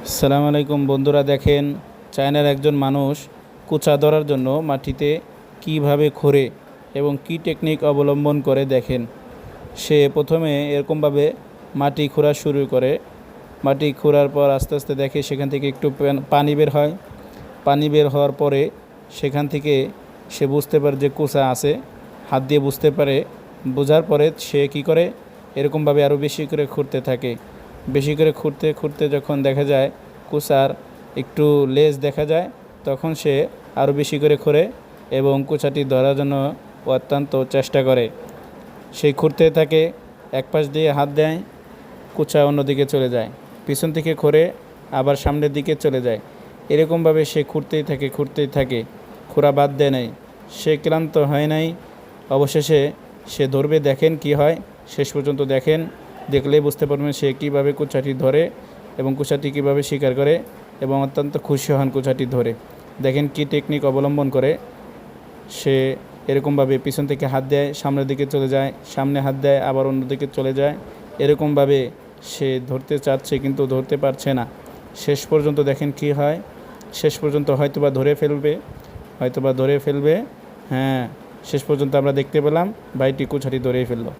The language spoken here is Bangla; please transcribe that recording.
আসসালামু আলাইকুম বন্ধুরা, দেখেন চায়নার একজন মানুষ কুচা ধরার জন্য মাটিতে কিভাবে খোঁড়ে এবং কি টেকনিক অবলম্বন করে। দেখেন, সে প্রথমে এরকমভাবে মাটি খোঁড়া শুরু করে। মাটি খোঁড়ার পর আস্তে আস্তে দেখে সেখান থেকে একটু পানি বের হয়। পানি বের হওয়ার পরে সেখান থেকে সে বুঝতে পারে যে কুচা আছে, হাত দিয়ে বুঝতে পারে। বোঝার পরে সে কি করে, এরকমভাবে আরও বেশি করে খুঁড়তে থাকে। বেশি করে খুঁড়তে খুঁড়তে যখন দেখা যায় কুচার একটু লেজ দেখা যায়, তখন সে আরও বেশি করে খোঁড়ে এবং কুচাটি ধরার জন্য অত্যন্ত চেষ্টা করে। সেই খুঁড়তে থাকে, এক পাশ দিয়ে হাত দেয়, কুচা অন্যদিকে চলে যায়, পিছন থেকে খোঁড়ে আবার সামনের দিকে চলে যায়। এরকমভাবে সে খুঁড়তেই থাকে, খোঁড়া বাদ দেয় নাই। সে ক্লান্ত হয় নাই। অবশেষে সে ধরবে, দেখেন কি হয়। শেষ পর্যন্ত দেখেন, দেখলেই বুঝতে পারবেন সে কীভাবে কুচাটি ধরে এবং কুচাটি কীভাবে শিকার করে এবং অত্যন্ত খুশি হন কুচাটি ধরে। দেখেন কি টেকনিক অবলম্বন করে। সে এরকমভাবে পিছন থেকে হাত দেয়, সামনের দিকে চলে যায়, সামনে হাত দেয়, আবার অন্যদিকে চলে যায়। এরকমভাবে সে ধরতে চাচ্ছে কিন্তু ধরতে পারছে না। শেষ পর্যন্ত দেখেন কি হয়। শেষ পর্যন্ত হয়তোবা ধরে ফেলবে। হ্যাঁ, শেষ পর্যন্ত আমরা দেখতে পেলাম ভাইটি কুচাটি ধরেই ফেললো।